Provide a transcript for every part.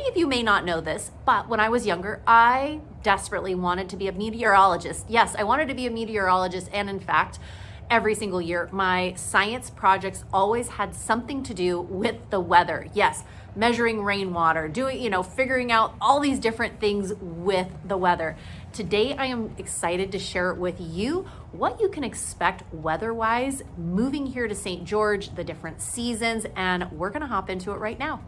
many of you may not know this, but when I was younger, I desperately wanted to be a meteorologist. Yes, I wanted to be a meteorologist, and in fact, every single year, my science projects always had something to do with the weather. Yes, measuring rainwater, figuring out all these different things with the weather. Today, I am excited to share with you what you can expect weather-wise moving here to St. George, the different seasons, and we're gonna hop into it right now.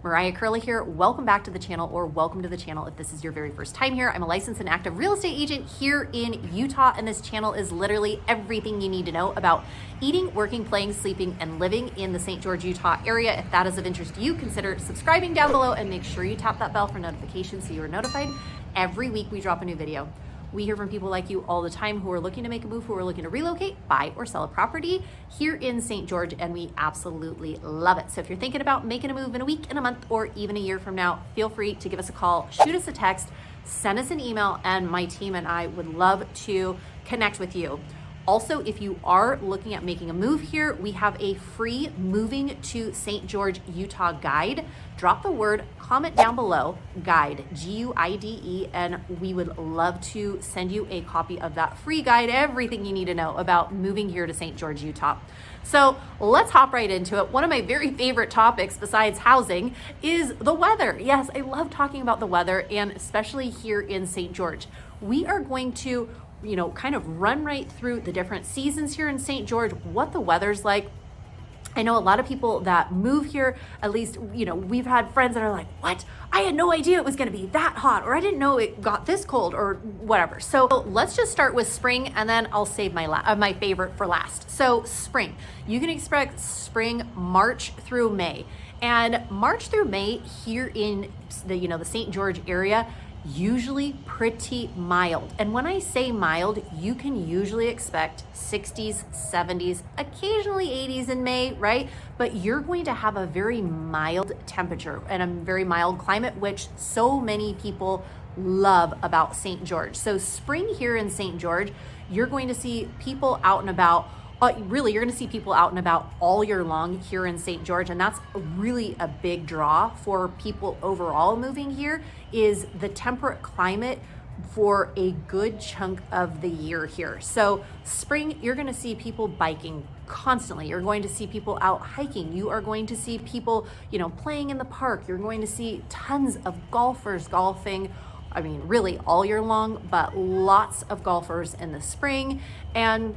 Mariah Curley here. Welcome back to the channel, or welcome to the channel if this is your very first time here. I'm a licensed and active real estate agent here in Utah, and this channel is literally everything you need to know about eating, working, playing, sleeping, and living in the St. George, Utah area. If that is of interest to you, consider subscribing down below and make sure you tap that bell for notifications so you are notified every week we drop a new video. We hear from people like you all the time who are looking to make a move, who are looking to relocate, buy, or sell a property here in St. George, and we absolutely love it. So if you're thinking about making a move in a week, in a month, or even a year from now, feel free to give us a call, shoot us a text, send us an email, and my team and I would love to connect with you. Also, if you are looking at making a move here, we have a free moving to St. George, Utah guide. Drop the word, comment down below, guide, G-U-I-D-E, and we would love to send you a copy of that free guide, everything you need to know about moving here to St. George, Utah. So let's hop right into it. One of my very favorite topics besides housing is the weather. Yes, I love talking about the weather, and especially here in St. George. We are going to kind of run right through the different seasons here in St. George, what the weather's like. I know a lot of people that move here, at least, we've had friends that are like, what? I had no idea it was gonna be that hot, or I didn't know it got this cold, or whatever. So let's just start with spring, and then I'll save my favorite for last. So spring, you can expect spring March through May. And March through May here in the St. George area, usually pretty mild. And when I say mild, you can usually expect 60s, 70s, occasionally 80s in May, right? But you're going to have a very mild temperature and a very mild climate, which so many people love about St. George. So spring here in St. George, you're going to see people out and about. Really, you're going to see people out and about all year long here in St. George, and that's really a big draw for people overall moving here, is the temperate climate for a good chunk of the year here. So spring, you're going to see people biking constantly. You're going to see people out hiking. You are going to see people, playing in the park. You're going to see tons of golfers golfing. I mean, really all year long, but lots of golfers in the spring. And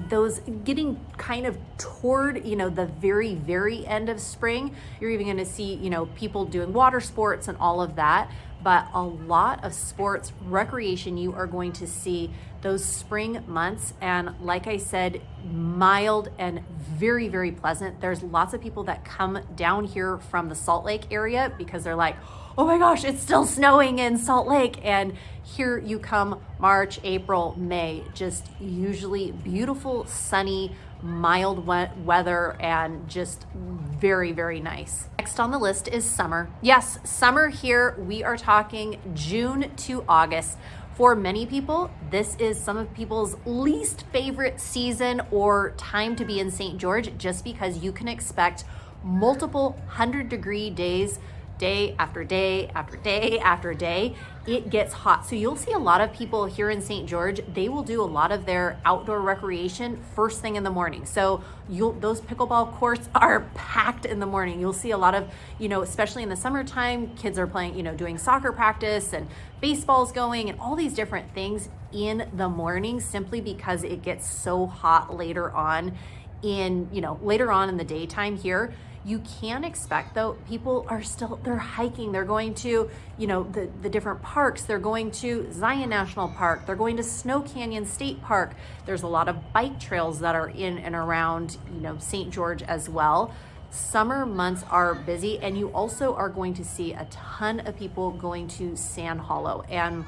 those getting kind of toward, the very, very end of spring, you're even going to see, people doing water sports and all of that. But a lot of sports, recreation, you are going to see those spring months. And like I said, mild and very, very pleasant. There's lots of people that come down here from the Salt Lake area because they're like, oh my gosh, it's still snowing in Salt Lake. And here you come March, April, May, just usually beautiful, sunny, mild weather, and just very, very nice. Next on the list is summer. Yes, summer here, we are talking June to August. For many people, this is some of people's least favorite season or time to be in St. George, just because you can expect multiple 100-degree days, day after day after day after day. It gets hot. So you'll see a lot of people here in St. George, they will do a lot of their outdoor recreation first thing in the morning. So those pickleball courts are packed in the morning. You'll see a lot of, especially in the summertime, kids are playing, doing soccer practice, and baseball's going, and all these different things in the morning, simply because it gets so hot later on in the daytime here. You can expect, though, people are they're hiking. They're going to, the different parks. They're going to Zion National Park. They're going to Snow Canyon State Park. There's a lot of bike trails that are in and around, St. George as well. Summer months are busy, and you also are going to see a ton of people going to Sand Hollow. And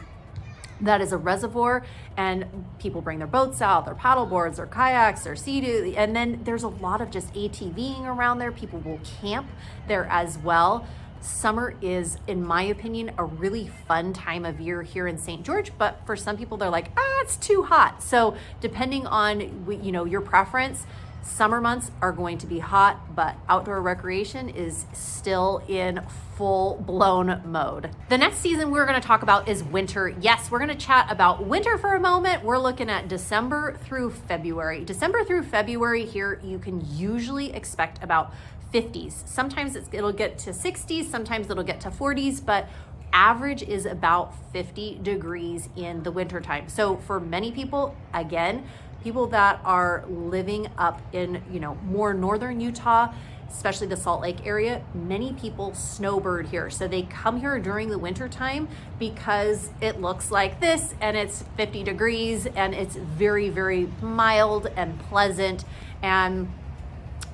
that is a reservoir, and people bring their boats out, their paddle boards, their kayaks, their sea-doo, and then there's a lot of just ATVing around there. People will camp there as well. Summer is, in my opinion, a really fun time of year here in St. George, but for some people, they're like, it's too hot. So depending on, your preference, summer months are going to be hot, but outdoor recreation is still in full-blown mode. The next season we're going to talk about is winter. Yes, we're going to chat about winter for a moment. We're looking at December through February. December through February here, you can usually expect about 50s. Sometimes it'll get to 60s, sometimes it'll get to 40s, but average is about 50 degrees in the wintertime. So for many people, again, people that are living up in, more northern Utah, especially the Salt Lake area, many people snowbird here. So they come here during the winter time because it looks like this and it's 50 degrees and it's very, very mild and pleasant, and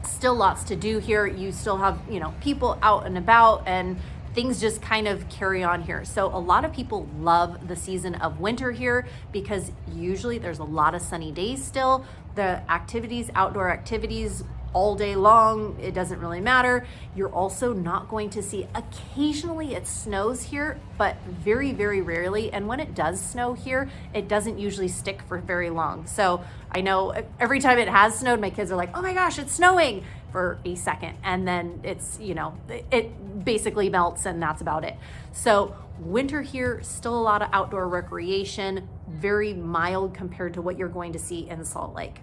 still lots to do here. You still have, people out and about, and things just kind of carry on here. So a lot of people love the season of winter here because usually there's a lot of sunny days still. The activities, outdoor activities, all day long, it doesn't really matter. You're also not going to see, occasionally it snows here, but very, very rarely. And when it does snow here, it doesn't usually stick for very long. So I know every time it has snowed, my kids are like, oh my gosh, it's snowing, for a second. And then it's, it basically melts and that's about it. So winter here, still a lot of outdoor recreation, very mild compared to what you're going to see in Salt Lake.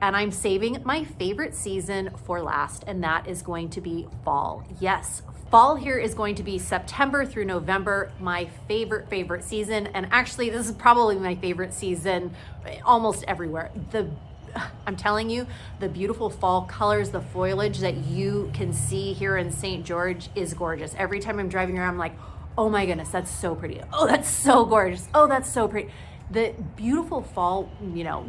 And I'm saving my favorite season for last, and that is going to be fall. Yes, fall here is going to be September through November, my favorite season. And actually, this is probably my favorite season almost everywhere. I'm telling you, the beautiful fall colors, the foliage that you can see here in St. George is gorgeous. Every time I'm driving around, I'm like, oh my goodness, that's so pretty. Oh, that's so gorgeous. Oh, that's so pretty. The beautiful fall,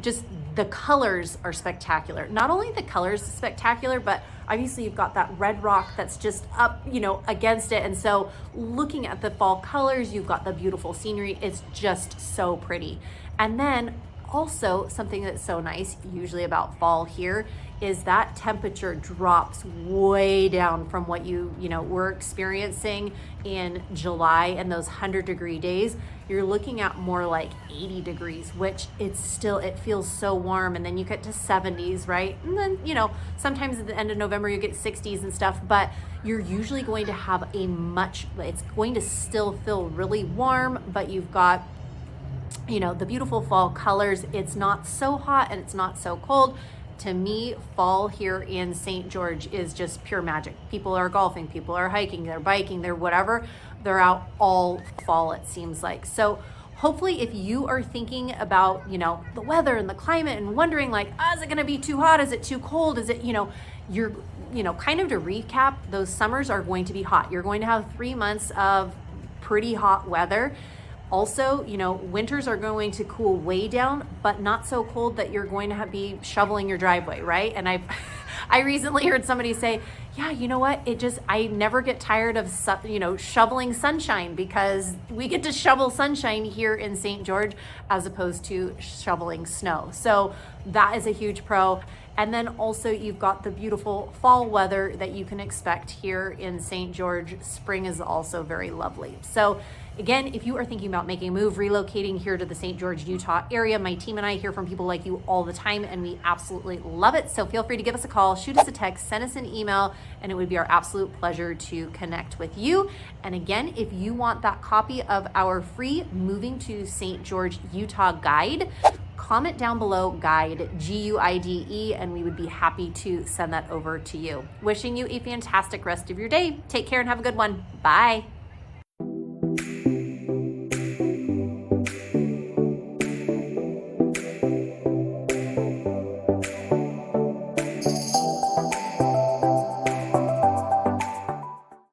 just the colors are spectacular. Not only the colors spectacular, but obviously you've got that red rock that's just up, against it. And so looking at the fall colors, you've got the beautiful scenery. It's just so pretty. And then also something that's so nice, usually about fall here, is that temperature drops way down from what we're experiencing in July and those 100-degree days. You're looking at more like 80 degrees, which it feels so warm. And then you get to 70s, right? And then, sometimes at the end of November, you get 60s and stuff, but you're usually going to have it's going to still feel really warm, but you've got the beautiful fall colors. It's not so hot and it's not so cold. To me, fall here in St. George is just pure magic. People are golfing, people are hiking, they're biking, they're whatever. They're out all fall, it seems like. So hopefully if you are thinking about, the weather and the climate and wondering like, is it gonna be too hot? Is it too cold? Is it, you're, kind of to recap, those summers are going to be hot. You're going to have 3 months of pretty hot weather. Also, winters are going to cool way down, but not so cold that you're going to be shoveling your driveway, right? And I recently heard somebody say, yeah, you know what? I never get tired of, shoveling sunshine, because we get to shovel sunshine here in St. George as opposed to shoveling snow. So that is a huge pro. And then also you've got the beautiful fall weather that you can expect here in St. George. Spring is also very lovely. So again, if you are thinking about making a move, relocating here to the St. George, Utah area, my team and I hear from people like you all the time, and we absolutely love it. So feel free to give us a call, shoot us a text, send us an email, and it would be our absolute pleasure to connect with you. And again, if you want that copy of our free Moving to St. George, Utah guide, comment down below guide, GUIDE, and we would be happy to send that over to you. Wishing you a fantastic rest of your day. Take care and have a good one. Bye.